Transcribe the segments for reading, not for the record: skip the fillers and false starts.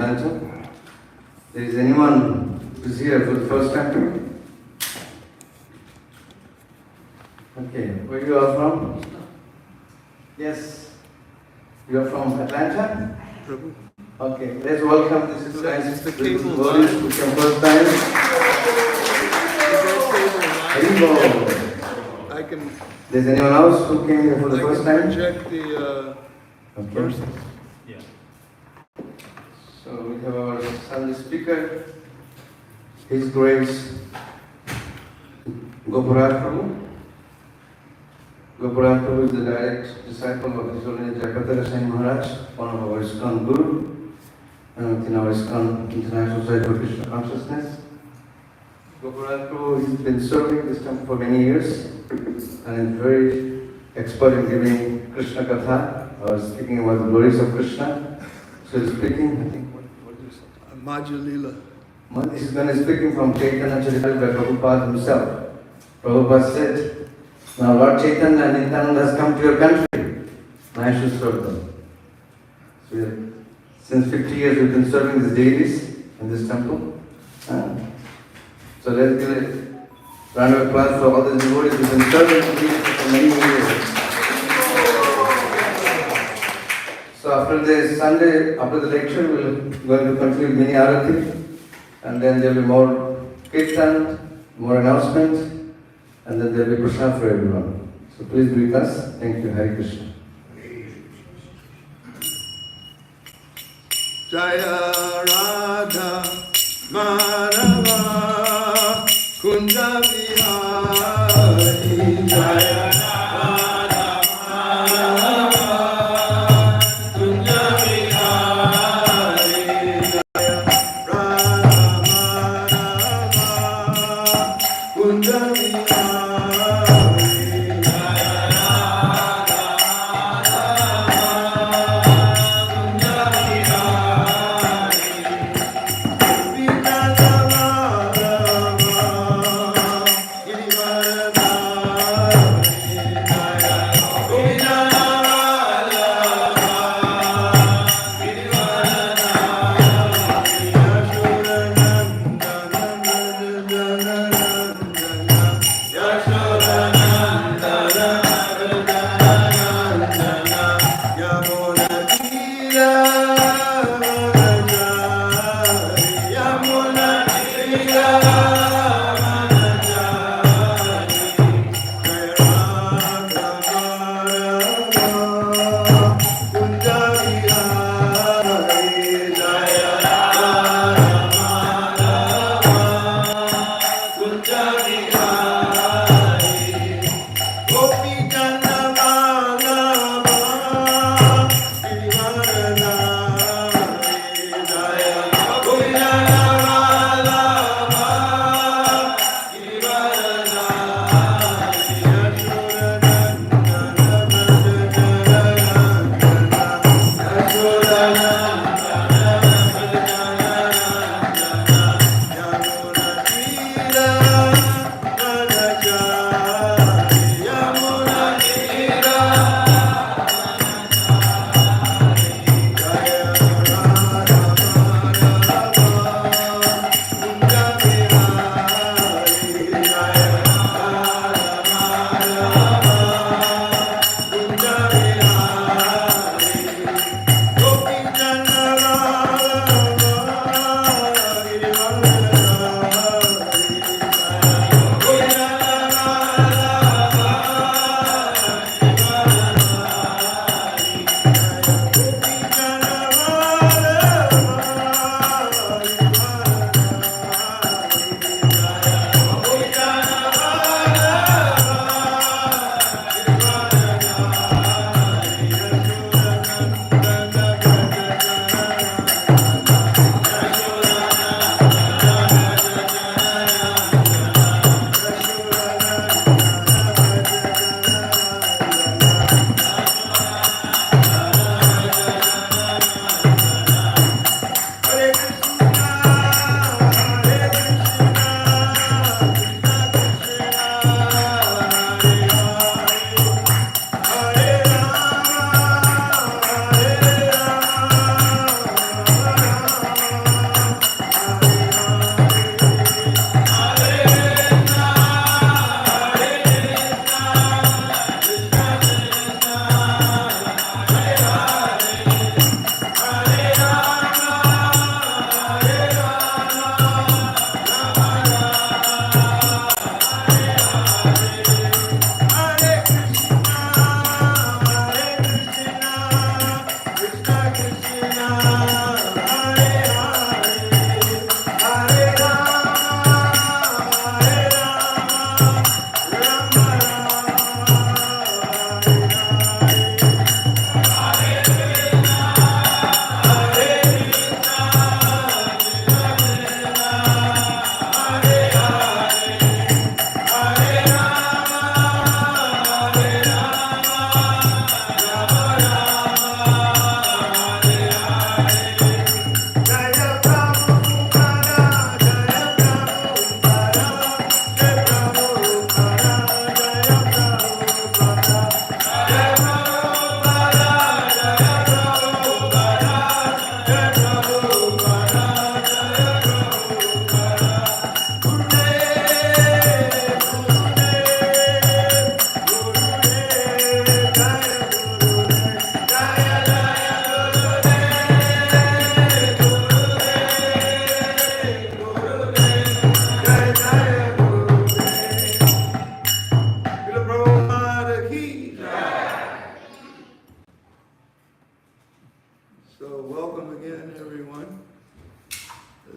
There is anyone who is here for the first time? Okay, where you are from? Yes, you are from Atlanta? Prabhu. Okay, let's welcome this is nice the beautiful table bodies line. who came first time. I can. There's anyone else who came here for the first time? Project the verses. Yeah. So we have our Sunday speaker, His Grace Goparāj Prabhu. Goparāj Prabhu is the direct disciple of HG Jayapatākā Swāmi Mahārāj, one of our ISKCON Guru, and within our ISKCON International Society for Krishna Consciousness. Goparāj Prabhu has been serving this temple for many years and is very expert in giving Krishna Katha, or speaking about the glories of Krishna. So he's speaking, I think, what do you say? Majalila. He's going to be speaking from Chaitanya Charitamrita by Prabhupada himself. Prabhupada said, now Lord Chaitanya and Nityananda has come to your country. Now I should serve them. So since 50 years we've been serving these deities in this temple. So let's give a round of applause for all the devotees who've been serving these for many years. So after the Sunday, after the lecture, we're going to conclude mini arati, and then there will be more kirtan, more announcements, and then there will be prasad for everyone. So please be with us. Thank you. Hare Krishna. Jaya Radha Madhava Kunja Vihari Jaya Radha Madhava Kunja Vihari Jaya Radha Madhava Kunja Vihari Jaya Radha Madhava Kunja Vihari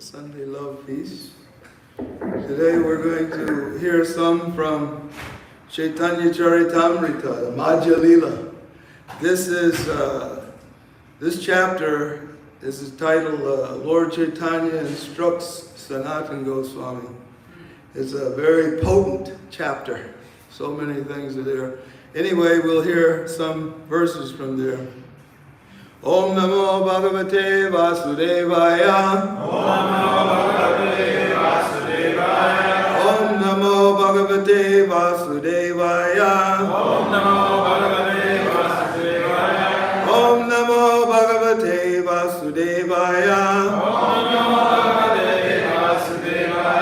Sunday Love Feast. Today we're going to hear some from Chaitanya Charitamrita, the Madhya Lila. This is this chapter is titled Lord Chaitanya Instructs Sanatana Goswami. It's a very potent chapter. So many things are there. Anyway, we'll hear some verses from there. Om Namo Bhagavate Vasudevaya. Om Namo Bhagavate Vasudevaya. Om Namo Bhagavate Vasudevaya. Om Namo Bhagavate Vasudevaya. Om Namo Bhagavate Vasudevaya. Om Namo Bhagavate Vasudevaya.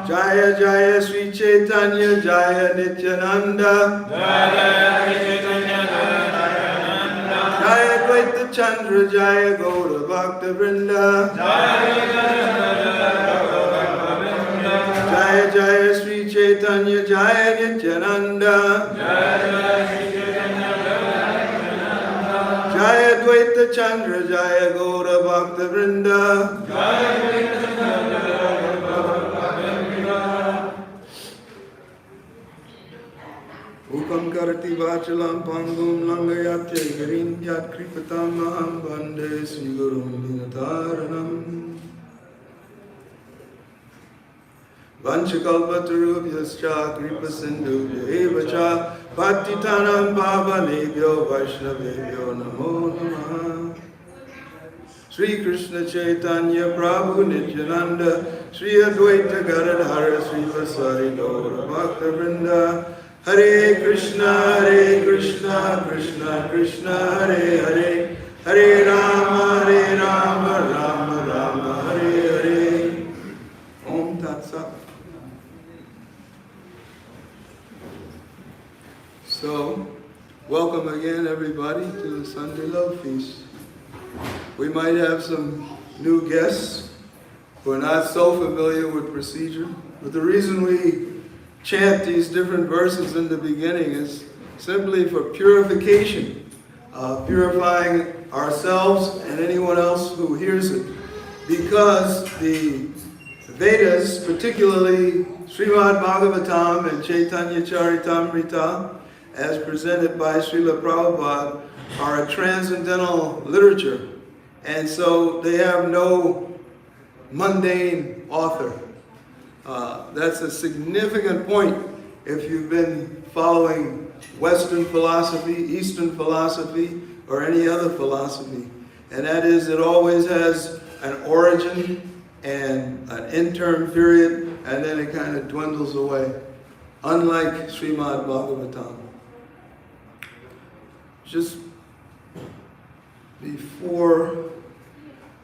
Jaya Jaya Sri Chaitanya Jaya Nityananda. Jaya Chaitanya Jaya Jaya Dvaita Chandra Jaya Gaura Bhakta Vrinda. Jaya Jaya Sri Chaitanya Jaya Nityananda. Jaya Dvaita Chandra Jaya Gaura Bhakta Vrinda. Ukam karati vachalam pangum langayatya garim yat kripatam maham bande Sri Gurum Dinataranam. Vanchakalpatarubhyascha kripa sindhubhya evacha patitanam bhavanebhyo vaishnavebhyo namo namaha. Sri Krishna Chaitanya Prabhu Nityananda Sri Advaita Gadadhara Sri Vasari Gaura Bhakta Vrinda. Hare Krishna, Krishna Krishna, Hare Hare, Hare Rama, Rama Rama, Hare Hare. Om Tat Sat. So, welcome again everybody to the Sunday Love Feast. We might have some new guests who are not so familiar with procedure, but the reason we chant these different verses in the beginning is simply for purification, purifying ourselves and anyone else who hears it. Because the Vedas, particularly Srimad Bhagavatam and Chaitanya Charitamrita, as presented by Srila Prabhupada, are a transcendental literature. And so they have no mundane author. That's a significant point if you've been following Western philosophy, Eastern philosophy, or any other philosophy. And that is, it always has an origin and an interim period, and then it kind of dwindles away, unlike Srimad Bhagavatam. Just before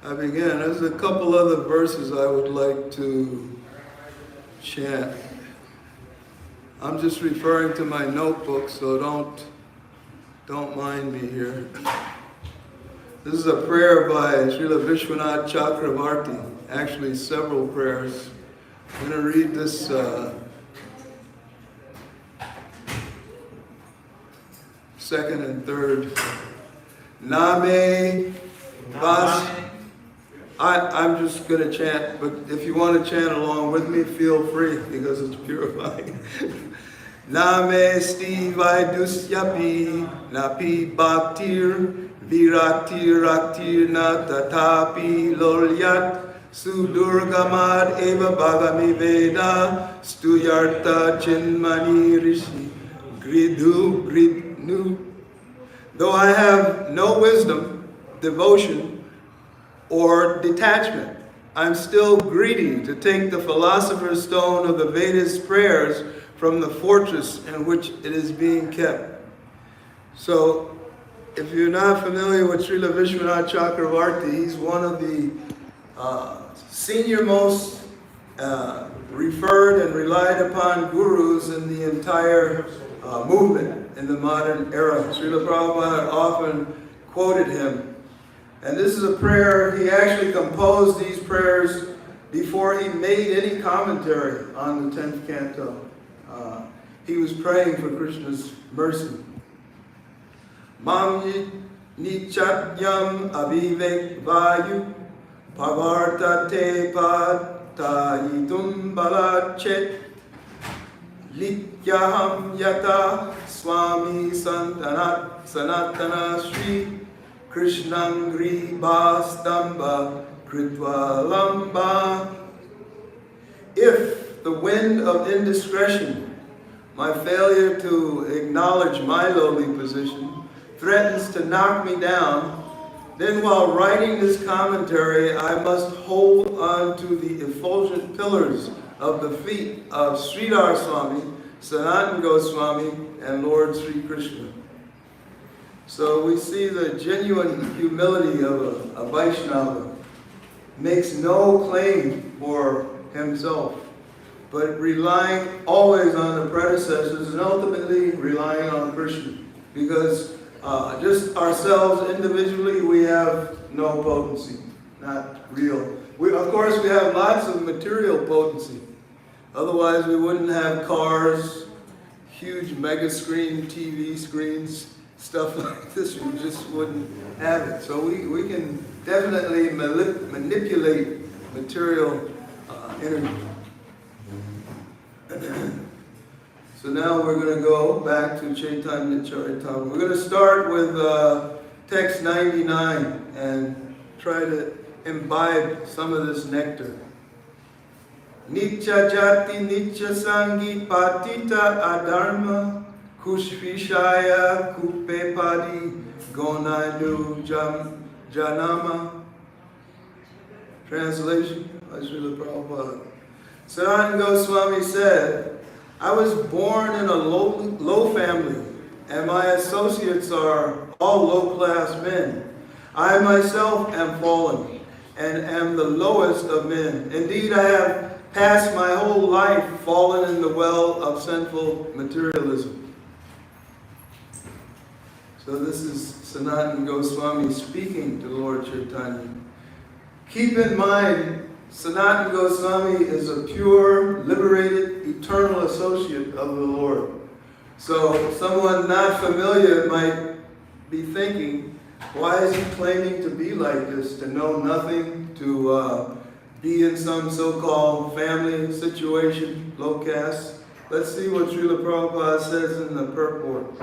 I begin, there's a couple other verses I would like to chant. I'm just referring to my notebook, so don't mind me here. This is a prayer by Srila Vishwanath Chakravarti, actually several prayers. I'm going to read this second and third. Name Vas. I'm just going to chant, but if you want to chant along with me, feel free, because it's purifying. Name Stivai Dusyapi Napi Bhaktir Viraktir Raktir Na Tatapi Lolyat Sudurgamad Eva Bhagami Veda Stuyarta Chinmani Rishi Gridnu. Though I have no wisdom, devotion, or detachment, I'm still greedy to take the philosopher's stone of the Vedas prayers from the fortress in which it is being kept. So, if you're not familiar with Srila Vishwanath Chakravarti, he's one of the senior most referred and relied upon gurus in the entire movement in the modern era. Srila Prabhupada often quoted him. And this is a prayer, he actually composed these prayers before he made any commentary on the 10th canto. He was praying for Krishna's mercy. Mam nichatyam avivek vayu Pavartate patayitum balachet lityaham yata Swami Sanatana Sri Krishnangri Bastamba Kritva Lamba. If the wind of indiscretion, my failure to acknowledge my lowly position, threatens to knock me down, then while writing this commentary, I must hold on to the effulgent pillars of the feet of Sridhar Swami, Sanatana Goswami, and Lord Sri Krishna. So we see the genuine humility of a Vaishnava. Makes no claim for himself, but relying always on the predecessors and ultimately relying on Krishna. Because just ourselves individually, we have no potency, not real. Of course, we have lots of material potency. Otherwise, we wouldn't have cars, huge mega screen TV screens, stuff like this. We just wouldn't have it. So we can definitely manipulate material energy. So now we're going to go back to Chaitanya Charitamrita. We're going to start with text 99 and try to imbibe some of this nectar. Nitya jati nitya sangi patita adharma kushvishaya kupe padi gonanu janama. Translation by Srila Prabhupada. Sanatana Goswami said, I was born in a low family, and my associates are all low-class men. I myself am fallen, and am the lowest of men. Indeed, I have passed my whole life fallen in the well of sinful materialism. So this is Sanatana Goswami speaking to Lord Chaitanya. Keep in mind, Sanatana Goswami is a pure, liberated, eternal associate of the Lord. So someone not familiar might be thinking, why is he claiming to be like this, to know nothing, to be in some so-called family situation, low caste? Let's see what Srila Prabhupada says in the purport.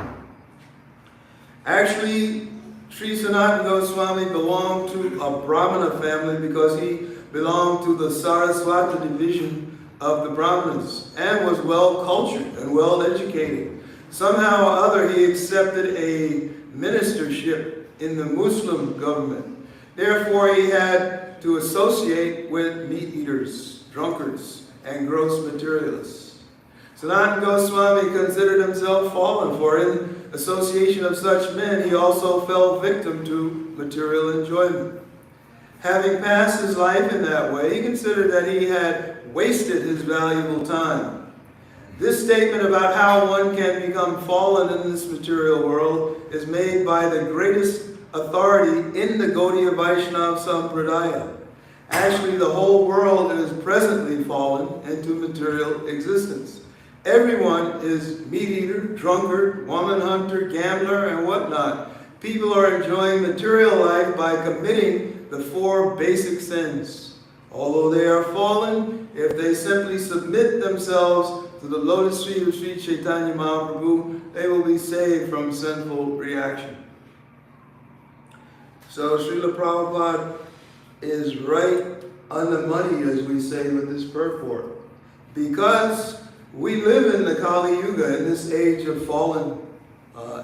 Actually, Sri Sanatana Goswami belonged to a Brahmana family because he belonged to the Saraswata division of the Brahmanas and was well-cultured and well-educated. Somehow or other, he accepted a ministership in the Muslim government. Therefore, he had to associate with meat-eaters, drunkards, and gross materialists. Sanatana Goswami considered himself fallen, for in association of such men, he also fell victim to material enjoyment. Having passed his life in that way, he considered that he had wasted his valuable time. This statement about how one can become fallen in this material world is made by the greatest authority in the Gaudiya Vaishnava Sampradaya. Actually, the whole world is presently fallen into material existence. Everyone is meat-eater, drunkard, woman hunter, gambler, and whatnot. People are enjoying material life by committing the 4 basic sins. Although they are fallen, if they simply submit themselves to the lotus feet of Sri Chaitanya Mahaprabhu, they will be saved from sinful reaction. So Srila Prabhupada is right on the money, as we say with this purport. Because we live in the Kali Yuga, in this age of fallen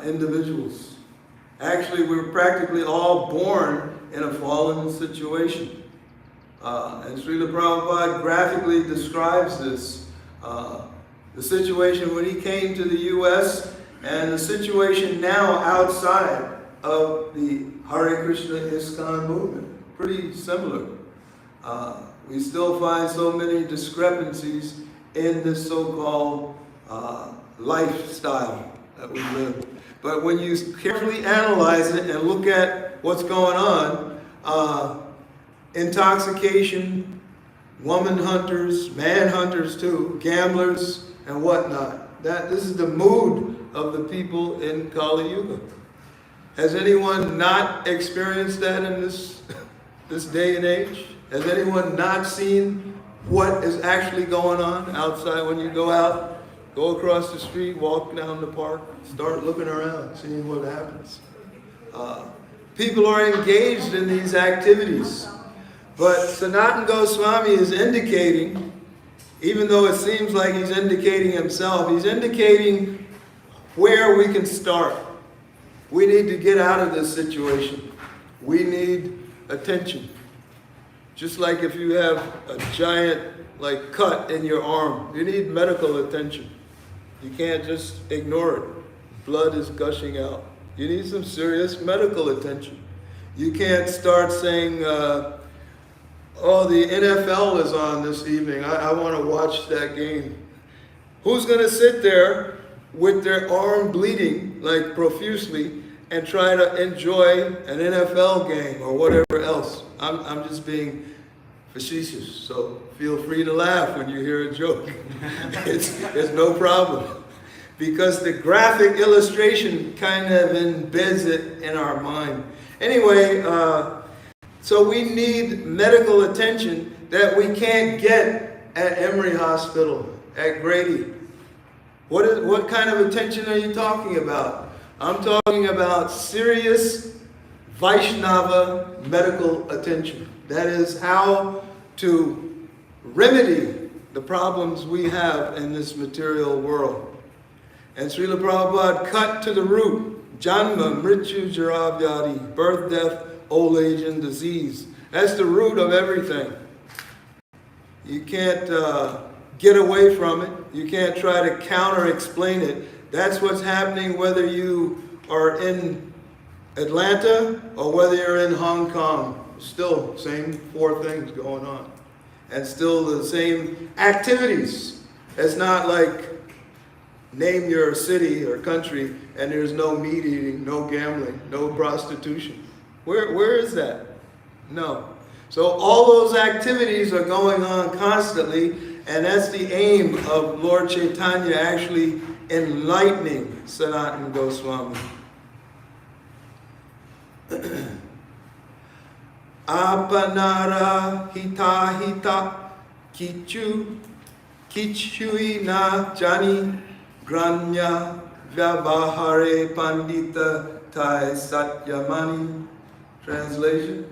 individuals. Actually, we're practically all born in a fallen situation. And Srila Prabhupada graphically describes this. The situation when he came to the U.S. and the situation now outside of the Hare Krishna ISKCON movement. Pretty similar. We still find so many discrepancies in this so-called lifestyle that we live. But when you carefully analyze it and look at what's going on, intoxication, woman hunters, man hunters too, gamblers, and whatnot. This is the mood of the people in Kali Yuga. Has anyone not experienced that in this day and age? Has anyone not seen what is actually going on outside when you go out, go across the street, walk down the park, start looking around, seeing what happens? People are engaged in these activities. But Sanatana Goswami is indicating, even though it seems like he's indicating himself, he's indicating where we can start. We need to get out of this situation. We need attention. Just like if you have a giant cut in your arm, you need medical attention. You can't just ignore it. Blood is gushing out. You need some serious medical attention. You can't start saying, oh, the NFL is on this evening. I want to watch that game. Who's going to sit there with their arm bleeding profusely and try to enjoy an NFL game or whatever else? I'm just being facetious, so feel free to laugh when you hear a joke. It's no problem. Because the graphic illustration kind of embeds it in our mind. Anyway, so we need medical attention that we can't get at Emory Hospital, at Grady. What kind of attention are you talking about? I'm talking about serious Vaishnava medical attention. That is how to remedy the problems we have in this material world. And Srila Prabhupada cut to the root: Janma, Mrityu, Jara, Vyadi, birth, death, old age, and disease. That's the root of everything. You can't get away from it. You can't try to counter-explain it. That's what's happening whether you are in Atlanta or whether you're in Hong Kong. Still, same four things going on. And still the same activities. It's not like name your city or country and there's no meat eating, no gambling, no prostitution. Where is that? No. So all those activities are going on constantly, and that's the aim of Lord Chaitanya actually enlightening Sanatana Goswami. Apanara hita hita kichui na jani granya vyavahare pandita tai satyamani. Translation: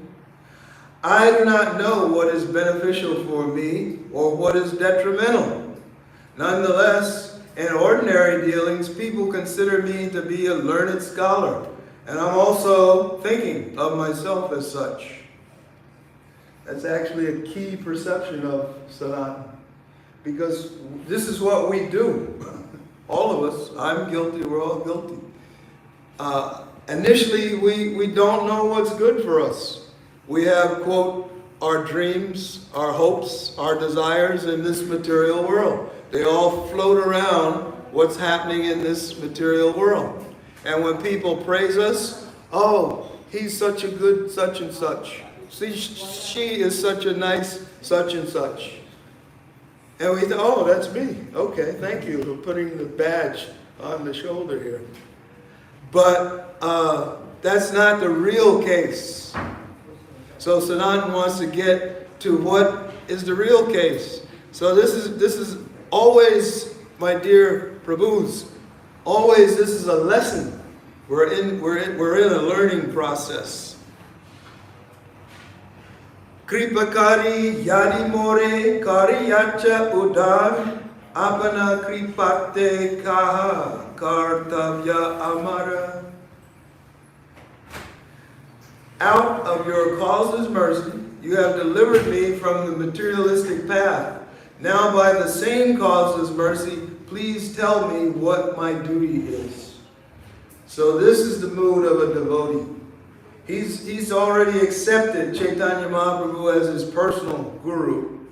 I do not know what is beneficial for me or what is detrimental. Nonetheless, in ordinary dealings, people consider me to be a learned scholar, and I'm also thinking of myself as such. That's actually a key perception of Sanatana, because this is what we do. All of us, I'm guilty, we're all guilty. Initially, we don't know what's good for us. We have, quote, our dreams, our hopes, our desires in this material world. They all float around what's happening in this material world. And when people praise us, oh, he's such a good such and such. She is such a nice such and such. And we think, oh, that's me. Okay, thank you for putting the badge on the shoulder here. But that's not the real case. So Sanatana wants to get to what is the real case. So this is always, my dear Prabhus, always this is a lesson. We're in a learning process. Kripakari yadi more kari yacha udar apana kripate kaha kartavya amara. Out of your causeless mercy, you have delivered me from the materialistic path. Now by the same causeless mercy, please tell me what my duty is. So this is the mood of a devotee. He's already accepted Chaitanya Mahaprabhu as his personal guru.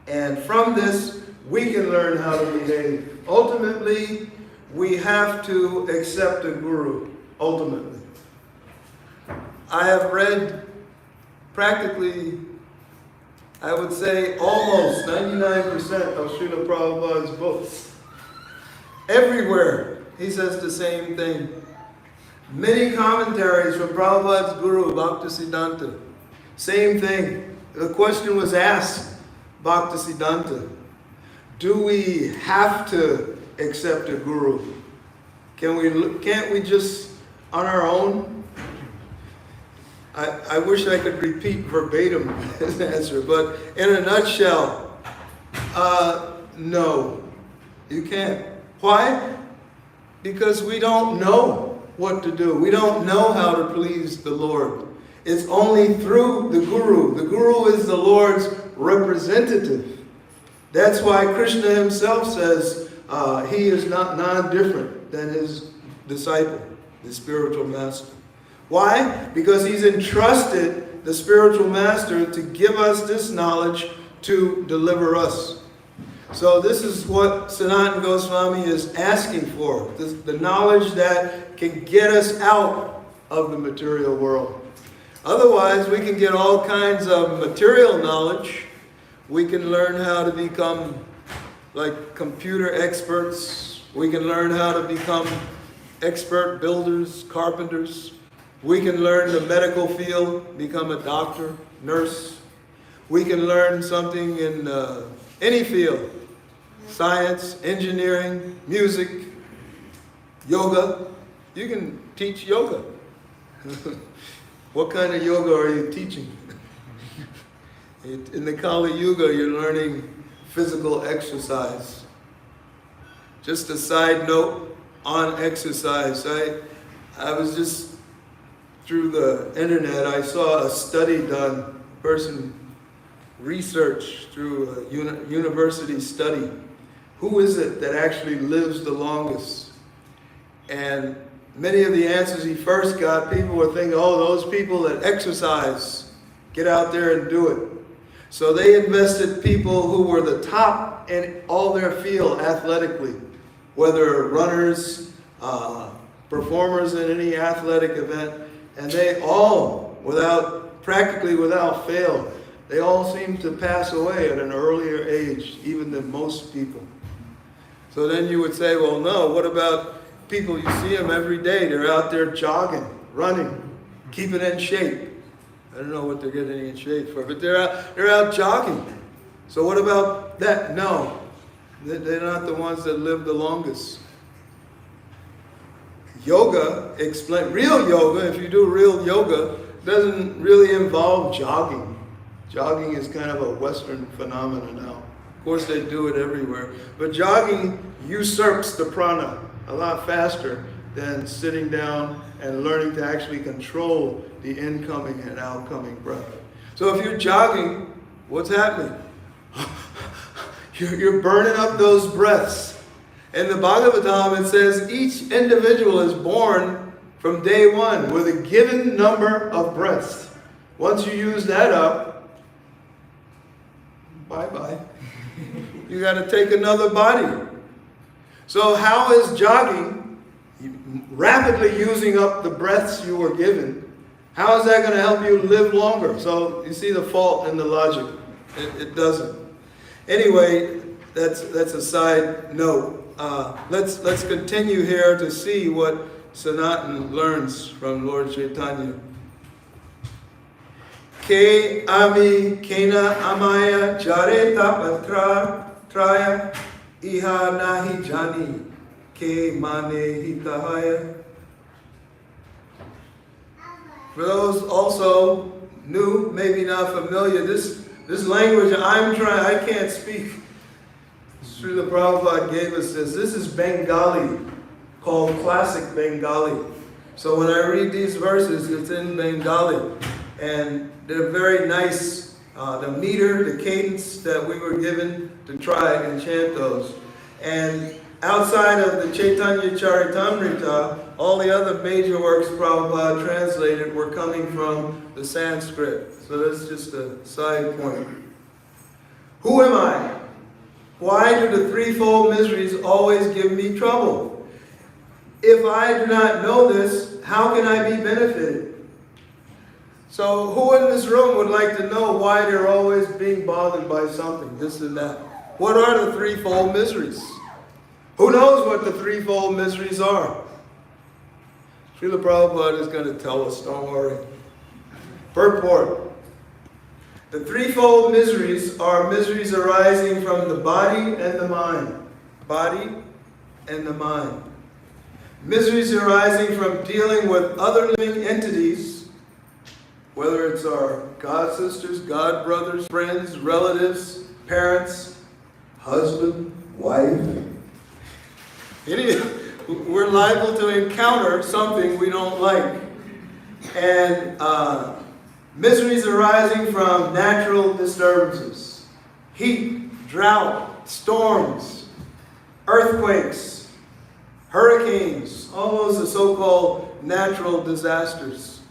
And from this, we can learn how to behave. Ultimately, we have to accept a guru, ultimately. I have read practically, I would say almost 99% of Srila Prabhupada's books. Everywhere, he says the same thing. Many commentaries from Prabhupada's guru, Bhaktisiddhanta, same thing. the question was asked, Bhaktisiddhanta, do we have to accept a guru? Can't we just on our own? I wish I could repeat verbatim his answer, but in a nutshell, no, you can't. Why? Because we don't know what to do. We don't know how to please the Lord. It's only through the Guru. The Guru is the Lord's representative. That's why Krishna himself says he is not non-different than his disciple, the spiritual master. Why? Because he's entrusted the spiritual master to give us this knowledge to deliver us. So this is what Sanatana Goswami is asking for, the knowledge that can get us out of the material world. Otherwise, we can get all kinds of material knowledge. We can learn how to become like computer experts. We can learn how to become expert builders, carpenters. We can learn the medical field, become a doctor, nurse. We can learn something in any field. Science, engineering, music, yoga. You can teach yoga. What kind of yoga are you teaching? In the Kali Yuga, you're learning physical exercise. Just a side note on exercise. I was just through the internet, I saw a study done, a person researched through a university study. Who is it that actually lives the longest? And many of the answers he first got, people were thinking, oh, those people that exercise, get out there and do it. So they invested people who were the top in all their field athletically, whether runners, performers in any athletic event, and they all, practically without fail, they all seem to pass away at an earlier age, even than most people. So then you would say, well, no, what about people, you see them every day, they're out there jogging, running, keeping in shape. I don't know what they're getting in shape for, but they're out jogging. So what about that? No, they're not the ones that live the longest. Yoga, real yoga, if you do real yoga, doesn't really involve jogging. Jogging is kind of a Western phenomenon now. Of course, they do it everywhere. But jogging usurps the prana a lot faster than sitting down and learning to actually control the incoming and outcoming breath. So if you're jogging, what's happening? You're burning up those breaths. In the Bhagavatam, it says each individual is born from day one with a given number of breaths. Once you use that up, bye-bye. You got to take another body. So how is jogging, rapidly using up the breaths you were given, how is that going to help you live longer? So you see the fault in the logic. It doesn't. Anyway, that's a side note. Let's continue here to see what Sanatana learns from Lord Chaitanya. Ke ami kena amaya jare tapatra traya iha nahi jani ke mane hitahaya. For those also new, maybe not familiar, this language I can't speak. Srila Prabhupada gave us this. This is Bengali, called classic Bengali. So when I read these verses, it's in Bengali. And they're very nice. The meter, the cadence that we were given to try and chant those. And outside of the Chaitanya Charitamrita, all the other major works Prabhupada translated were coming from the Sanskrit. So that's just a side point. Who am I? Why do the threefold miseries always give me trouble? If I do not know this, how can I be benefited? So who in this room would like to know why they're always being bothered by something, this and that? What are the threefold miseries? Who knows what the threefold miseries are? Srila Prabhupada is going to tell us, don't worry. Purport. The threefold miseries are miseries arising from the body and the mind. Body and the mind. Miseries arising from dealing with other living entities, whether it's our god sisters, god brothers, friends, relatives, parents, husband, wife. We're liable to encounter something we don't like. And miseries arising from natural disturbances, heat, drought, storms, earthquakes, hurricanes, all those are so-called natural disasters.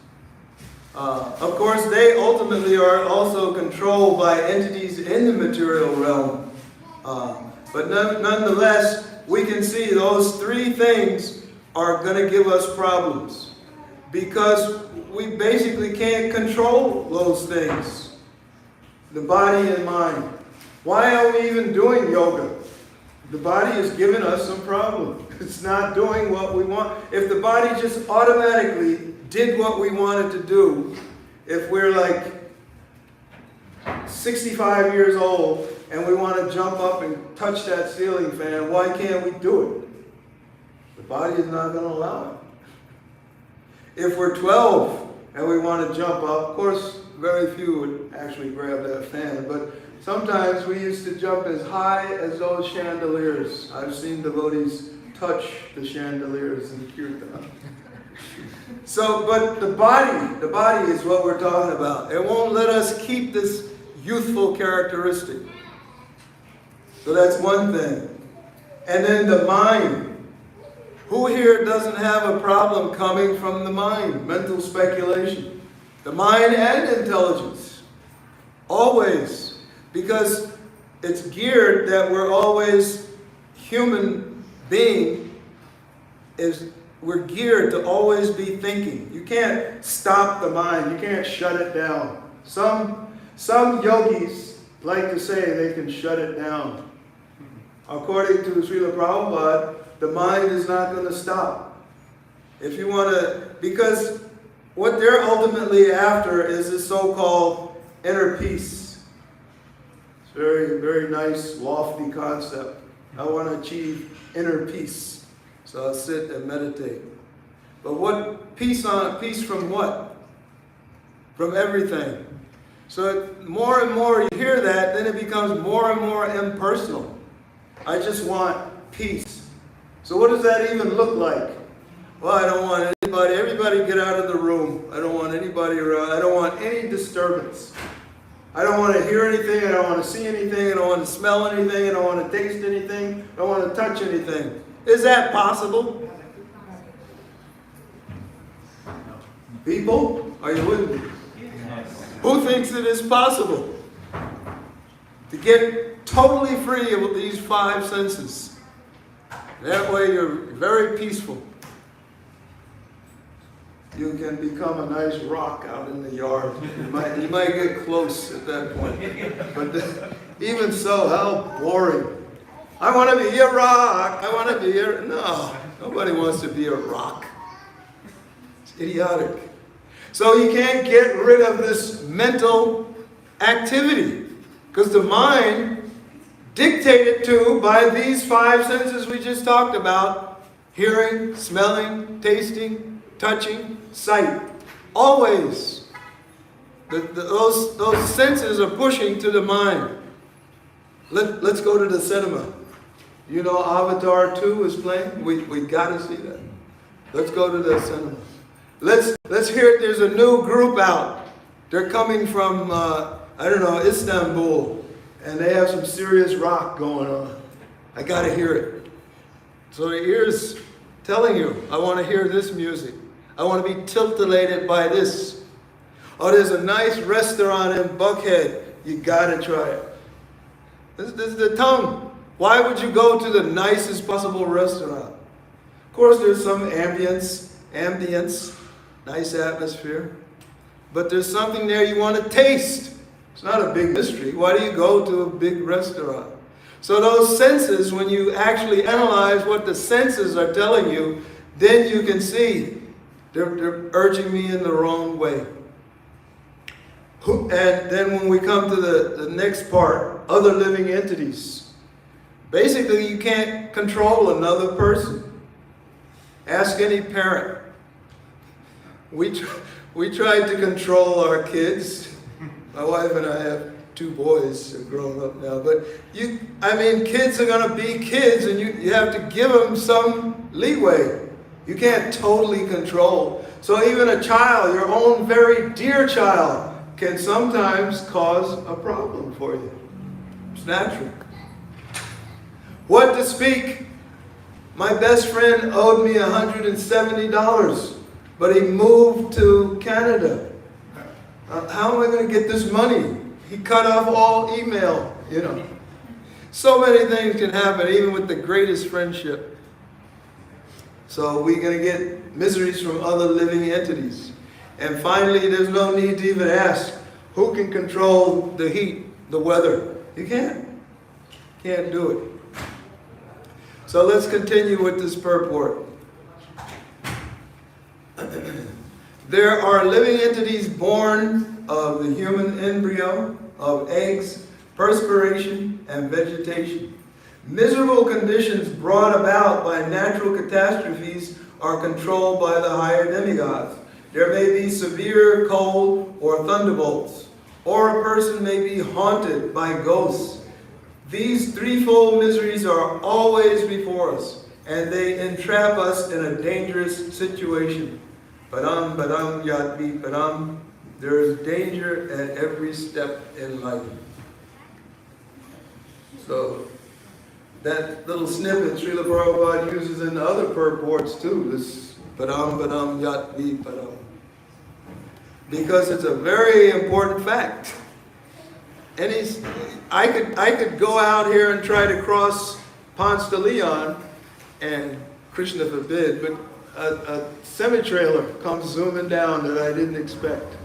Of course, they ultimately are also controlled by entities in the material realm. But nonetheless, we can see those three things are going to give us problems because we basically can't control those things, the body and mind. Why are we even doing yoga? The body is giving us some problem. It's not doing what we want. If the body just automatically did what we wanted to do, if we're like 65 years old and we want to jump up and touch that ceiling fan, why can't we do it? The body is not going to allow it. If we're 12 and we want to jump up, of course, very few would actually grab that fan, but sometimes we used to jump as high as those chandeliers. I've seen devotees touch the chandeliers in kirtan. So, but the body is what we're talking about. It won't let us keep this youthful characteristic. So that's one thing. And then the mind. Who here doesn't have a problem coming from the mind? Mental speculation. The mind and intelligence. Always. Because it's geared that we're always, human being we're geared to always be thinking. You can't stop the mind. You can't shut it down. Some yogis like to say they can shut it down. According to Srila Prabhupada, the mind is not going to stop. If you want to, because what they're ultimately after is this so-called inner peace. It's very, very nice, lofty concept. I want to achieve inner peace. So I'll sit and meditate. But what peace from what? From everything. So more and more you hear that, then it becomes more and more impersonal. I just want peace. So what does that even look like? Well, I don't want everybody get out of the room. I don't want anybody around. I don't want any disturbance. I don't want to hear anything. I don't want to see anything. I don't want to smell anything. I don't want to taste anything. I don't want to touch anything. Is that possible? People, are you with me? Who thinks it is possible to get totally free of these five senses? That way you're very peaceful. You can become a nice rock out in the yard. You might get close at that point. But even so, how boring. I want to be a rock. I want to be a... No, nobody wants to be a rock. It's idiotic. So you can't get rid of this mental activity because the mind, dictated to by these five senses we just talked about, hearing, smelling, tasting, touching, sight. Always. Those senses are pushing to the mind. Let's go to the cinema. You know Avatar 2 is playing? We got to see that. Let's go to the cinema. Let's hear it. There's a new group out. They're coming from, Istanbul. And they have some serious rock going on. I got to hear it. So the ear's telling you, I want to hear this music. I want to be titillated by this. Oh, there's a nice restaurant in Buckhead. You got to try it. This is the tongue. Why would you go to the nicest possible restaurant? Of course, there's some ambience, nice atmosphere. But there's something there you want to taste. It's not a big mystery. Why do you go to a big restaurant? So those senses, when you actually analyze what the senses are telling you, then you can see they're urging me in the wrong way. And then when we come to the next part, other living entities. Basically, you can't control another person. Ask any parent. We tried to control our kids. My wife and I have 2 boys who are grown up now. But kids are going to be kids, and you have to give them some leeway. You can't totally control. So even a child, your own very dear child, can sometimes cause a problem for you. It's natural. What to speak? My best friend owed me $170, but he moved to Canada. How am I going to get this money? He cut off all email, So many things can happen, even with the greatest friendship. So we're going to get miseries from other living entities. And finally, there's no need to even ask, who can control the heat, the weather? You can't. Can't do it. So let's continue with this purport. There are living entities born of the human embryo, of eggs, perspiration, and vegetation. Miserable conditions brought about by natural catastrophes are controlled by the higher demigods. There may be severe cold or thunderbolts, or a person may be haunted by ghosts. These threefold miseries are always before us, and they entrap us in a dangerous situation. Padam, padam, yatvi, padam. There is danger at every step in life. So, that little snippet Srila Prabhupada uses in the other purports too, this padam, padam, yatvi, padam. Because it's a very important fact. I could go out here and try to cross Ponce de Leon, and Krishna forbid, but a semi-trailer comes zooming down that I didn't expect.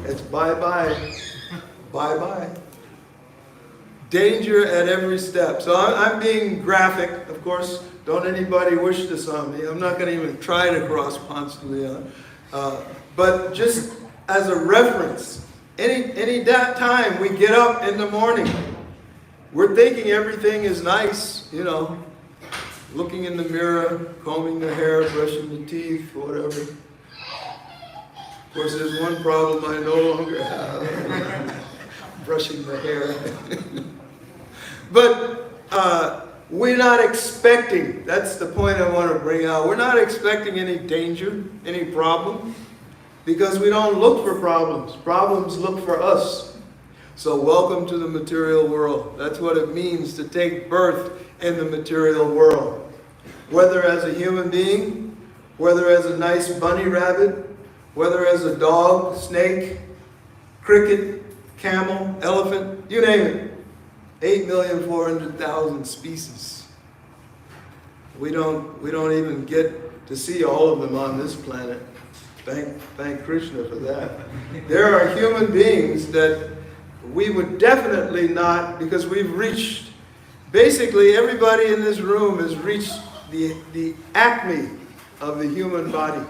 It's bye-bye, bye-bye. Danger at every step. So I'm being graphic, of course. Don't anybody wish this on me. I'm not going to even try to cross Ponce de Leon. But just as a reference, any time we get up in the morning, we're thinking everything is nice, looking in the mirror, combing the hair, brushing the teeth, whatever. Of course, there's one problem I no longer have, brushing the hair. But we're not expecting, that's the point I want to bring out, we're not expecting any danger, any problem. Because we don't look for problems. Problems look for us. So welcome to the material world. That's what it means to take birth in the material world. Whether as a human being, whether as a nice bunny rabbit, whether as a dog, snake, cricket, camel, elephant, you name it. 8,400,000 species. We don't even get to see all of them on this planet. Thank Krishna for that. There are human beings that we would definitely not, because we've reached, basically everybody in this room has reached the acme of the human body.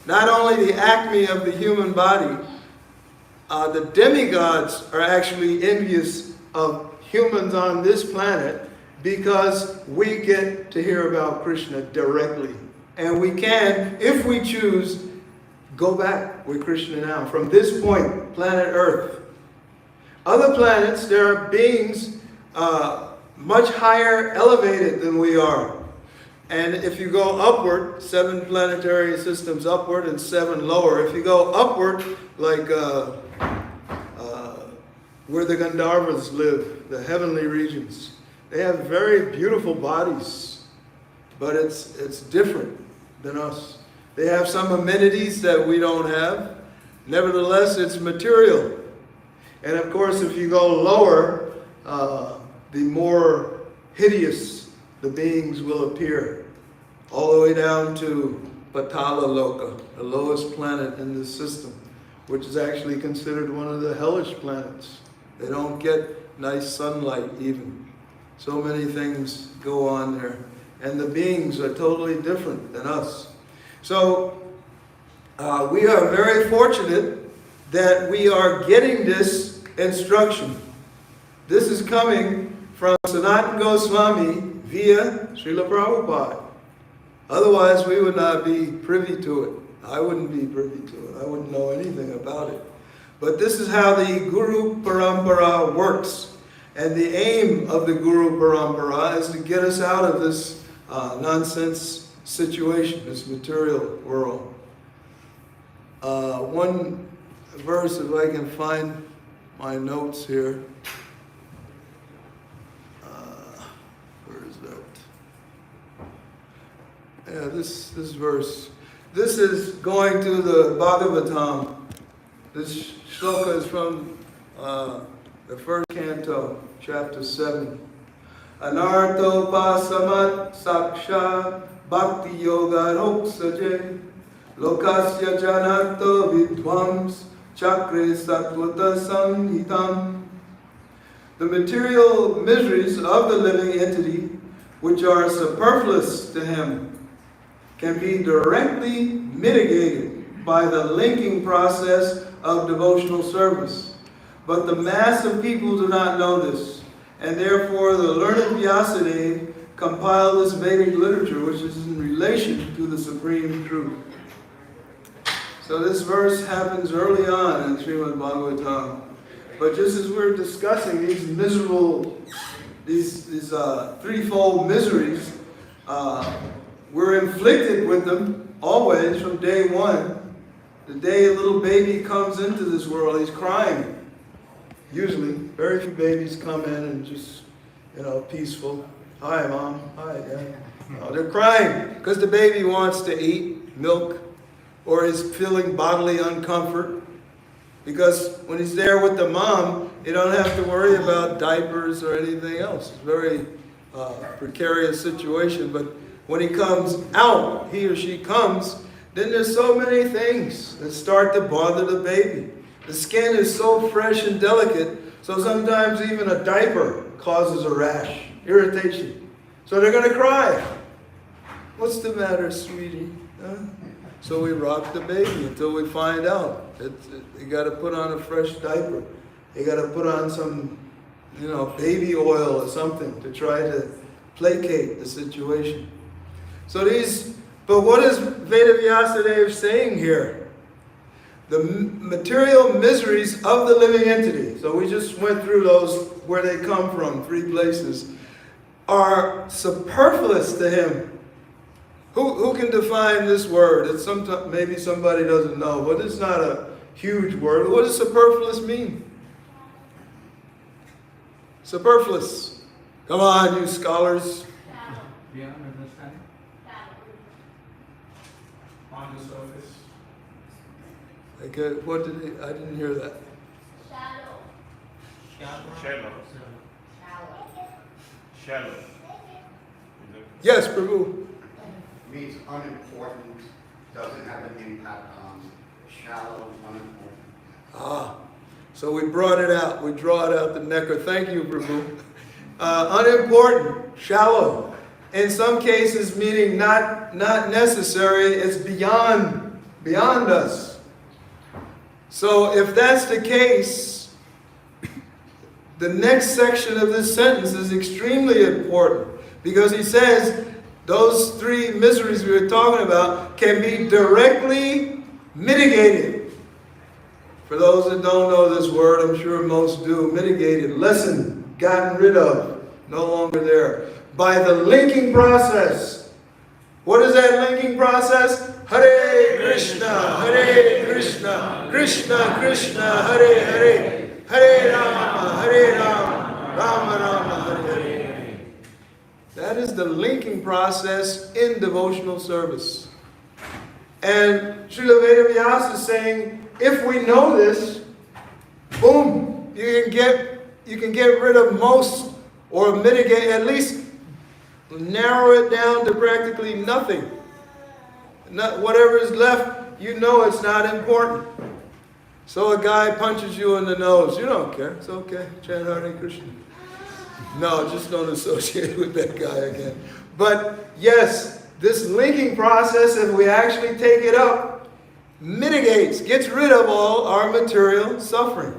Not only the acme of the human body, the demigods are actually envious of humans on this planet because we get to hear about Krishna directly. And we can, if we choose, go back with Krishna now, from this point, planet Earth. Other planets, there are beings much higher elevated than we are. And if you go upward, 7 planetary systems upward and 7 lower. If you go upward, like where the Gandharvas live, the heavenly regions, they have very beautiful bodies, but it's different than us. They have some amenities that we don't have. Nevertheless, it's material. And of course, if you go lower, the more hideous the beings will appear. All the way down to Patala Loka, the lowest planet in this system, which is actually considered one of the hellish planets. They don't get nice sunlight even. So many things go on there. And the beings are totally different than us. So we are very fortunate that we are getting this instruction. This is coming from Sanatana Goswami via Srila Prabhupada. Otherwise, we would not be privy to it. I wouldn't be privy to it. I wouldn't know anything about it. But this is how the Guru Parampara works. And the aim of the Guru Parampara is to get us out of this nonsense situation, this material world. One verse, if I can find my notes here. Where is that? Yeah, this verse. This is going to the Bhagavatam. This shloka is from the first canto, chapter 7. Anarto pasamat saksha bhakti yoga roksaje lokasya janato vidvams chakre sattvata samhitam. The material miseries of the living entity, which are superfluous to him, can be directly mitigated by the linking process of devotional service. But the mass of people do not know this, and therefore the learned Vyasadeva compiled this Vedic literature, which is in relation to the supreme truth. So this verse happens early on in Srimad Bhagavatam. But just as we're discussing these miserable, these threefold miseries, we're inflicted with them always from day one. The day a little baby comes into this world, he's crying. Usually, very few babies come in and just, peaceful. Hi, Mom. Hi, Dad. No, they're crying because the baby wants to eat milk or is feeling bodily uncomfort. Because when he's there with the mom, you don't have to worry about diapers or anything else. It's a very precarious situation. But when he comes out, he or she comes, then there's so many things that start to bother the baby. The skin is so fresh and delicate, so sometimes even a diaper causes a rash, irritation. So they're going to cry. What's the matter, sweetie? Huh? So we rock the baby until we find out. You got to put on a fresh diaper. You got to put on some, baby oil or something to try to placate the situation. But what is Vedavyasa saying here? The material miseries of the living entity, so we just went through those where they come from, 3 places, are superfluous to him. Who can define this word? It's maybe somebody doesn't know, but it's not a huge word. What does superfluous mean? Superfluous. Come on, you scholars. Beyond understanding? On the surface? Okay, I didn't hear that. Shallow. Yes, Prabhu. Means unimportant, doesn't have an impact on, shallow, unimportant. So we brought it out. We draw it out the nectar. Thank you, Prabhu. Unimportant, shallow. In some cases, meaning not necessary. It's beyond us. So if that's the case, the next section of this sentence is extremely important because he says those 3 miseries we were talking about can be directly mitigated. For those that don't know this word, I'm sure most do, mitigated, lessened, gotten rid of, no longer there. By the linking process. What is that linking process? Hare Krishna, Hare Krishna, Krishna Krishna, Hare Hare, Hare Rama, Rama Rama, Hare Hare. That is the linking process in devotional service. And Srila Vedavyasa is saying, if we know this, boom, you can get rid of most or mitigate, at least narrow it down to practically nothing. Whatever is left, it's not important. So a guy punches you in the nose. You don't care. It's okay. Chant Hare Krishna. No, just don't associate with that guy again. But yes, this linking process, if we actually take it up, mitigates, gets rid of all our material suffering.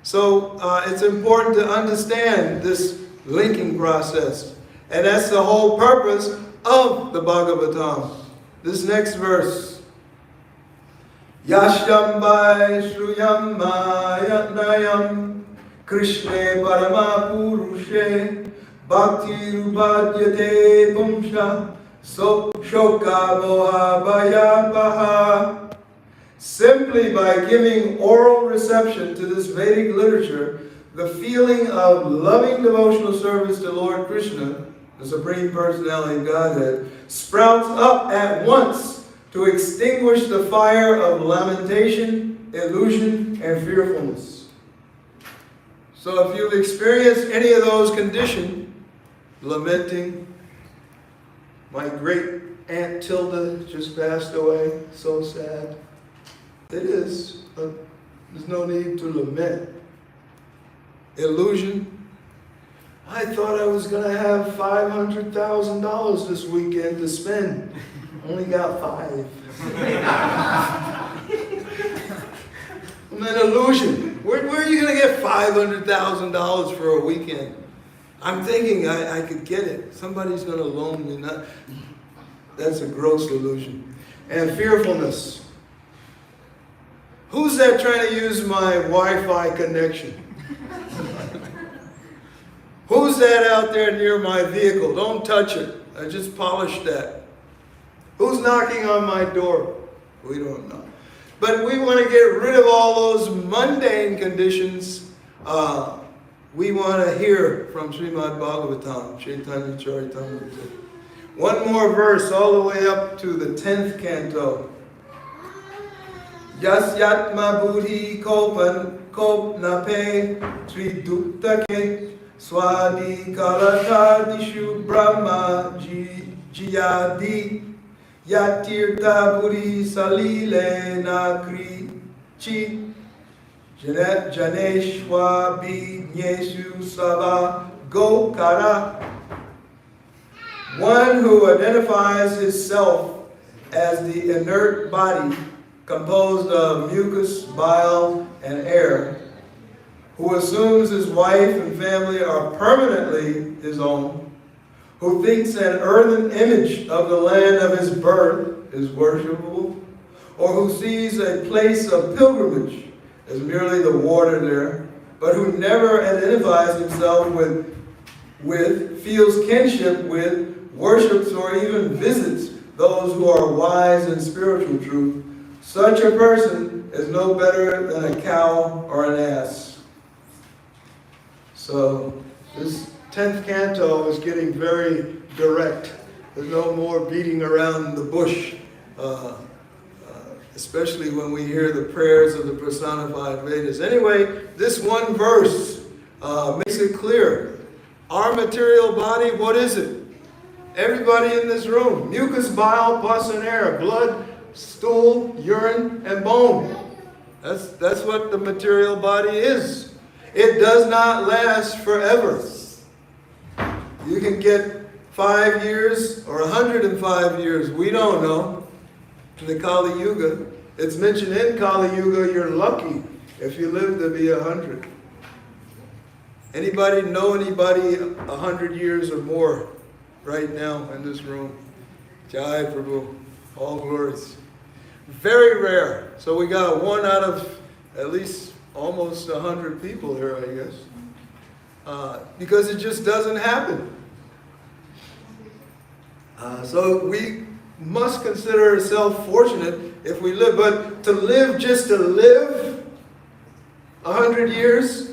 So it's important to understand this linking process. And that's the whole purpose of the Bhagavatam. This next verse. Yashyambai Shruyam Mayatnayam Krishne Paramapurushe Bhakti Rupadyate Pumsha Shoka Moha Bhayapaha. Simply by giving oral reception to this Vedic literature, the feeling of loving devotional service to Lord Krishna, the Supreme Personality of Godhead, sprouts up at once to extinguish the fire of lamentation, illusion, and fearfulness. So if you've experienced any of those conditions, lamenting, my great Aunt Tilda just passed away, so sad. It is. There's no need to lament. Illusion. I thought I was going to have $500,000 this weekend to spend. Only got 5. And then illusion. Where are you going to get $500,000 for a weekend? I'm thinking I could get it. Somebody's going to loan me. That's a gross illusion. And fearfulness. Who's that trying to use my Wi-Fi connection? Who's that out there near my vehicle? Don't touch it. I just polished that. Who's knocking on my door? We don't know. But we want to get rid of all those mundane conditions. We want to hear from Srimad Bhagavatam, Chaitanya Charitamrita. One more verse all the way up to the 10th canto. Yasyatma buddhi kopan kopnape triduktake swadi kalatadishu brahma jiyadi yatirta buddhi salile nakri chi janeshwa bidnyesu sava gokara. One who identifies his self as the inert body composed of mucus, bile, and air, who assumes his wife and family are permanently his own, who thinks an earthen image of the land of his birth is worshipable, or who sees a place of pilgrimage as merely the water there, but who never identifies himself with, feels kinship with, worships or even visits those who are wise in spiritual truth, such a person is no better than a cow or an ass. So this 10th canto is getting very direct. There's no more beating around the bush, especially when we hear the prayers of the personified Vedas. Anyway, this one verse makes it clear. Our material body, what is it? Everybody in this room, mucus, bile, pus, and air, blood, stool, urine, and bone. That's what the material body is. It does not last forever. You can get 5 years or 105 years. We don't know. In the Kali Yuga, it's mentioned in Kali Yuga, you're lucky if you live to be 100. Anybody know anybody 100 years or more right now in this room? Jai Prabhu. All glories. Very rare. So we got a 1 out of at least almost 100 people here, I guess. Because it just doesn't happen. So we must consider ourselves fortunate if we live. But to live just to live 100 years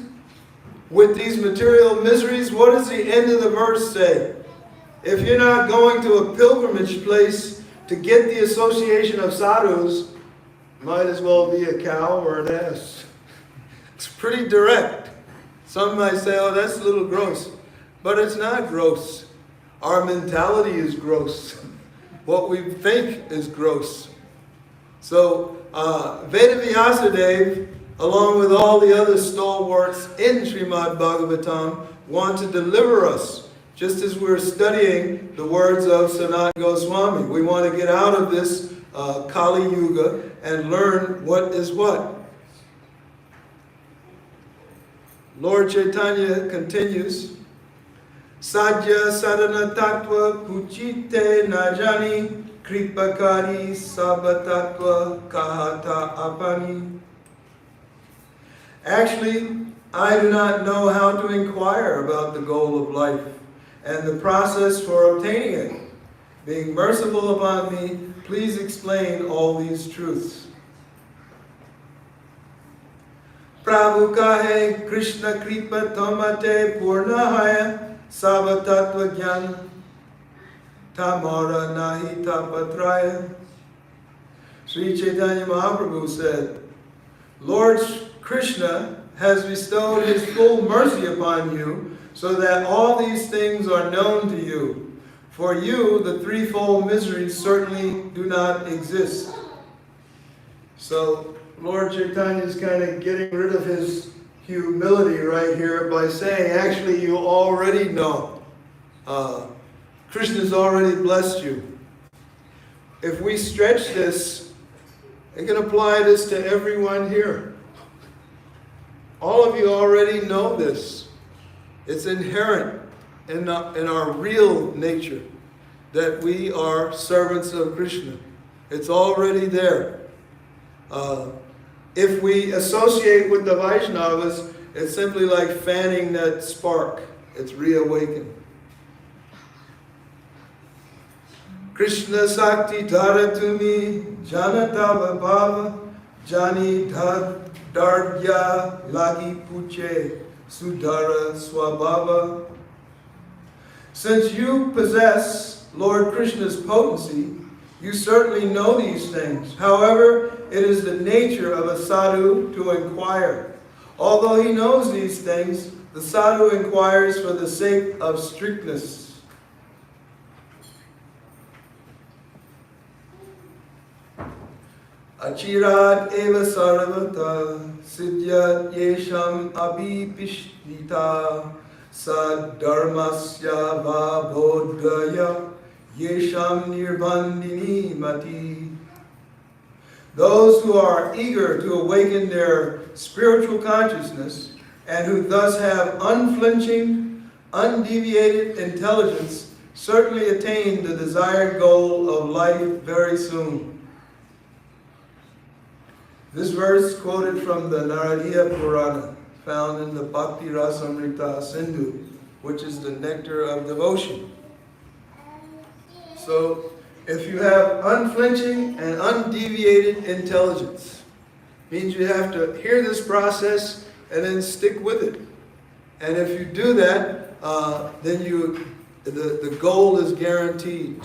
with these material miseries, what does the end of the verse say? If you're not going to a pilgrimage place to get the association of sadhus, might as well be a cow or an ass. It's pretty direct. Some might say, oh, that's a little gross. But it's not gross. Our mentality is gross. What we think is gross. So, Vedavyasa, along with all the other stalwarts in Srimad Bhagavatam, want to deliver us. Just as we're studying the words of Sanatana Goswami. We want to get out of this Kali Yuga and learn what is what. Lord Chaitanya continues, Sadhya sadhana tattva puchite najani kripakari sabatattva kahata apani. Actually, I do not know how to inquire about the goal of life and the process for obtaining it. Being merciful upon me, please explain all these truths. Prabhu kahe Krishna kripa tomate purnahaya sabatattva jnana tamara nahi tapatraya. Sri Chaitanya Mahaprabhu said, Lord Krishna has bestowed his full mercy upon you so that all these things are known to you. For you, the threefold miseries certainly do not exist. So, Lord Chaitanya is kind of getting rid of his humility right here by saying, actually, you already know. Krishna's already blessed you. If we stretch this, we can apply this to everyone here. All of you already know this. It's inherent in our real nature that we are servants of Krishna. It's already there. If we associate with the Vaishnavas, it's simply like fanning that spark. It's reawakened. Krishna Sakti Dharatumi Janatava Bhava Jani Dargya Lagi Puche Sudhara Swabhava. Since you possess Lord Krishna's potency, you certainly know these things. However, it is the nature of a sadhu to inquire. Although he knows these things, the sadhu inquires for the sake of strictness. Achirat eva sarvata siddhyat yesham abhipishtita sad dharmasya va bodhaya yesham nirbandini mati. Those who are eager to awaken their spiritual consciousness and who thus have unflinching, undeviated intelligence certainly attain the desired goal of life very soon. This verse quoted from the Naradiya Purana, found in the Bhakti Rasamrita Sindhu, which is the nectar of devotion. So, if you have unflinching and undeviated intelligence, means you have to hear this process and then stick with it. And if you do that, then the goal is guaranteed.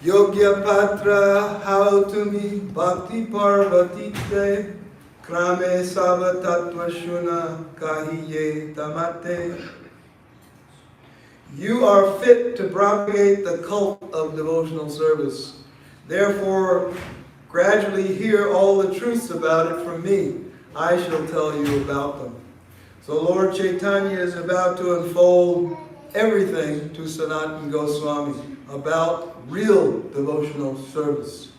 Yogya patra hautumi bhakti parvatite krame savatatva shuna kahiye tamate. You are fit to propagate the cult of devotional service. Therefore, gradually hear all the truths about it from me. I shall tell you about them. So Lord Chaitanya is about to unfold everything to Sanatana Goswami about real devotional service.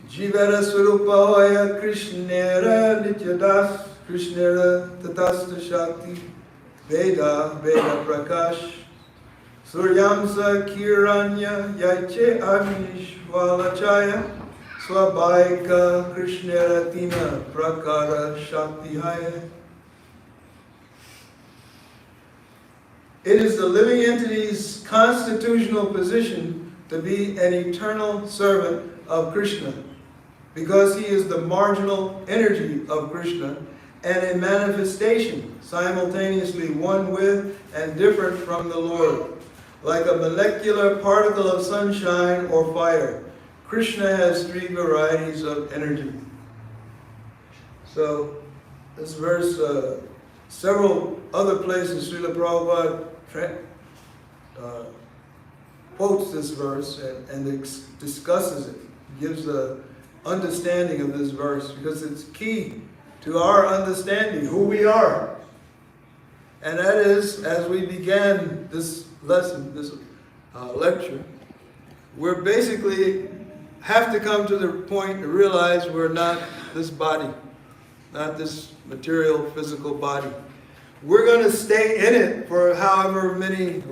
Jivara Swarupa Hoya Krishnera Nityadas Krishnera Tatasta Shakti Veda Veda Prakash Suryamsa Kiranya Yaiche Agnishvalachaya Swabhaika Krishnera Tina Prakara Shakti Haya. It is the living entity's constitutional position to be an eternal servant of Krishna, because he is the marginal energy of Krishna and a manifestation, simultaneously one with and different from the Lord. Like a molecular particle of sunshine or fire, Krishna has three varieties of energy. So, this verse, several other places, Srila Prabhupada quotes this verse and discusses it, gives the understanding of this verse, because it's key to our understanding who we are. And that is, as we began this lesson, this lecture, we're basically have to come to the point to realize we're not this body, not this material, physical body. We're going to stay in it for however many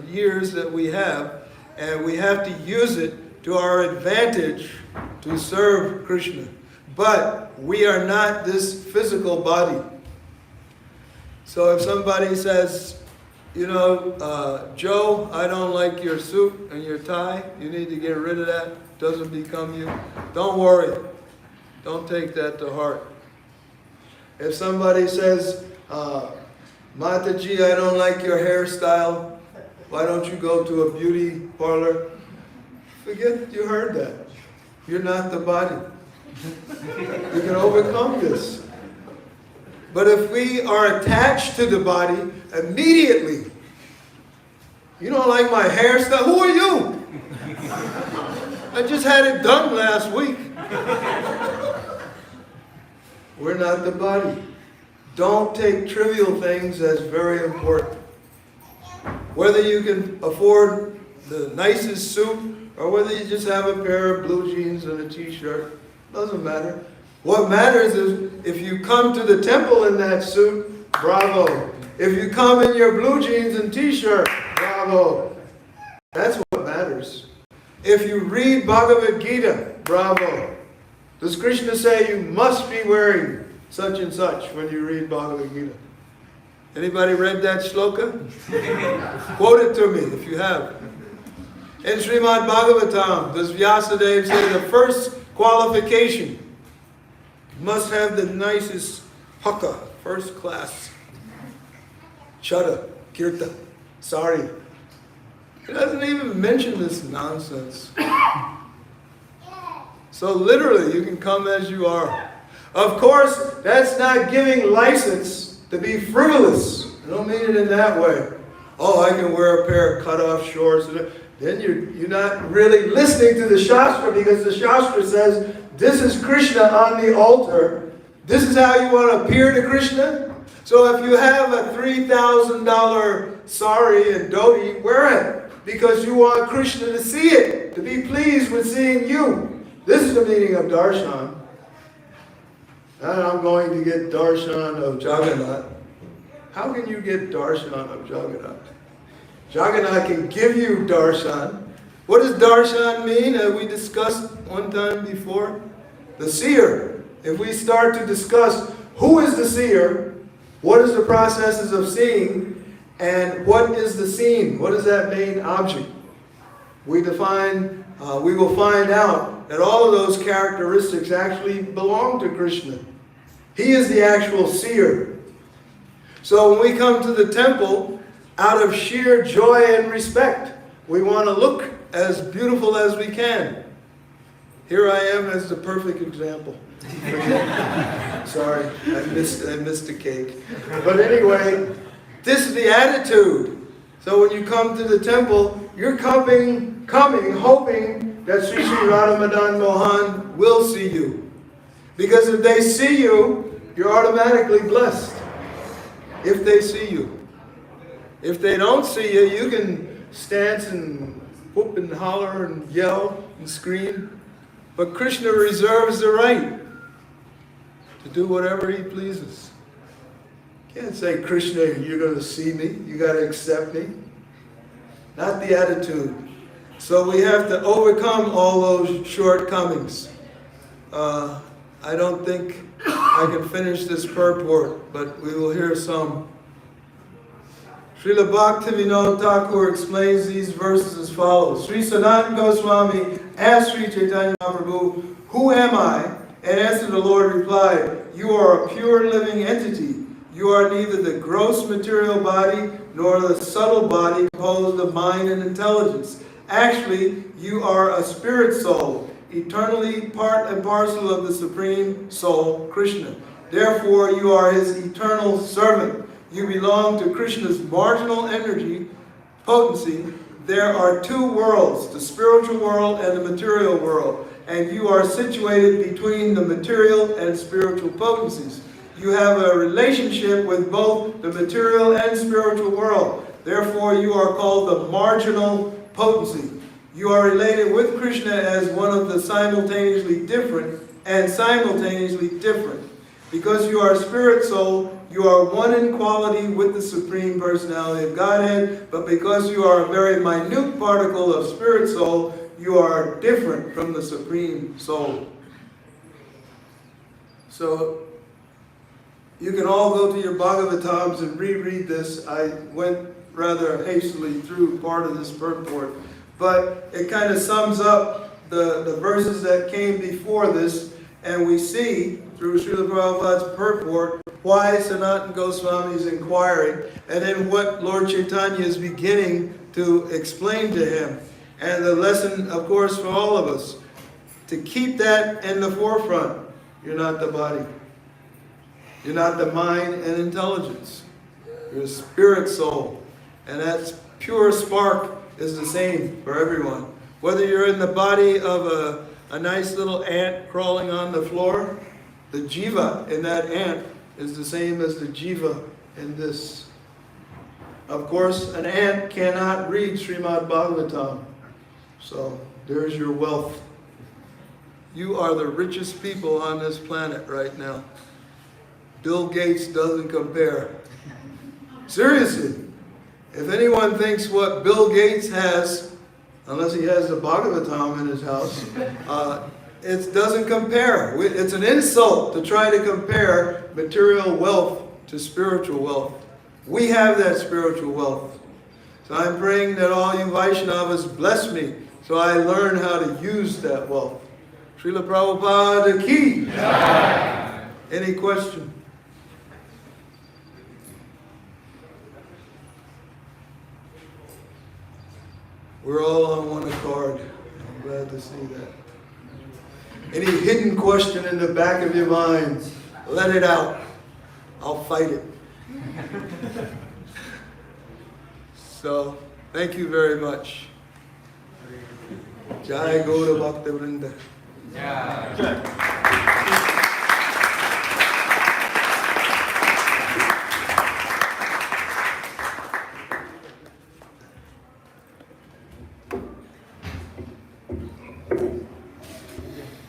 years that we have, and we have to use it to our advantage to serve Krishna. But we are not this physical body. So if somebody says, you know, Joe, I don't like your suit and your tie, you need to get rid of that, it doesn't become you, don't worry. Don't take that to heart. If somebody says, Mataji, I don't like your hairstyle, why don't you go to a beauty parlor? Forget you heard that. You're not the body. You can overcome this. But if we are attached to the body, immediately, you don't like my hairstyle? Who are you? I just had it done last week. We're not the body. Don't take trivial things as very important. Whether you can afford the nicest suit or whether you just have a pair of blue jeans and a t-shirt, doesn't matter. What matters is if you come to the temple in that suit, bravo. If you come in your blue jeans and t-shirt, bravo. That's what matters. If you read Bhagavad Gita, bravo. Does Krishna say you must be wearing such and such when you read Bhagavad Gita? Anybody read that shloka? Quote it to me if you have. In Srimad Bhagavatam, does Vyasadeva say the first qualification must have the nicest haka, first class, chada, kirta, sari. It doesn't even mention this nonsense. So literally, you can come as you are. Of course, that's not giving license to be frivolous. I don't mean it in that way. Oh, I can wear a pair of cut-off shorts. Then you're not really listening to the Shastra, because the Shastra says, this is Krishna on the altar. This is how you want to appear to Krishna. So if you have a $3,000 sari and dhoti, wear it. Because you want Krishna to see it, to be pleased with seeing you. This is the meaning of darshan. And I'm going to get darshan of Jagannath. How can you get darshan of Jagannath? Jagannath can give you darshan. What does darshan mean? As we discussed one time before, the seer. If we start to discuss who is the seer, what is the processes of seeing, and what is the seen? What is that main object? We will find out that all of those characteristics actually belong to Krishna. He is the actual seer. So when we come to the temple, out of sheer joy and respect, we want to look as beautiful as we can. Here I am as the perfect example. Sorry, I missed the cake. But anyway, this is the attitude. So when you come to the temple, you're coming, hoping that Sri Sri Radha Madan Mohan will see you. Because if they see you, you're automatically blessed. If they see you. If they don't see you, you can stance and whoop and holler and yell and scream. But Krishna reserves the right to do whatever he pleases. You can't say, Krishna, you're going to see me. You got to accept me. Not the attitude. So we have to overcome all those shortcomings. I don't think I can finish this purport, but we will hear some. Srila Bhaktivinoda Thakur explains these verses as follows. Sri Sanatana Goswami asked Sri Chaitanya Mahaprabhu, who am I? In answer, the Lord replied, you are a pure living entity. You are neither the gross material body nor the subtle body composed of mind and intelligence. Actually, you are a spirit soul, eternally part and parcel of the Supreme Soul, Krishna. Therefore, you are his eternal servant. You belong to Krishna's marginal energy, potency. There are two worlds, the spiritual world and the material world, and you are situated between the material and spiritual potencies. You have a relationship with both the material and spiritual world. Therefore, you are called the marginal potency. You are related with Krishna as one of the simultaneously different and simultaneously different. Because you are spirit soul, you are one in quality with the Supreme Personality of Godhead, but because you are a very minute particle of spirit soul, you are different from the Supreme Soul. So, you can all go to your Bhagavatams and reread this. I went rather hastily through part of this purport, but it kind of sums up the verses that came before this, and we see through Srila Prabhupada's purport why Sanatana Goswami is inquiring, and then what Lord Chaitanya is beginning to explain to him. And the lesson, of course, for all of us, to keep that in the forefront. You're not the body. You're not the mind and intelligence. You're a spirit soul. And that pure spark is the same for everyone. Whether you're in the body of a nice little ant crawling on the floor, the jiva in that ant is the same as the jiva in this. Of course, an ant cannot read Srimad Bhagavatam. So there's your wealth. You are the richest people on this planet right now. Bill Gates doesn't compare. Seriously. If anyone thinks what Bill Gates has, unless he has the Bhagavatam in his house, it doesn't compare. It's an insult to try to compare material wealth to spiritual wealth. We have that spiritual wealth. So I'm praying that all you Vaishnavas bless me so I learn how to use that wealth. Srila Prabhupada ki. Yeah. Any question? We're all on one accord. I'm glad to see that. Any hidden question in the back of your minds, let it out. I'll fight it. So, thank you very much. Jai Gaura Bhakta Vrinda.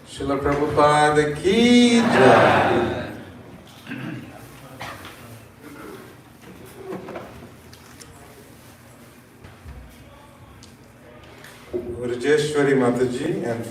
Srila Prabhupada ki jai. Rajeshwari Mataji and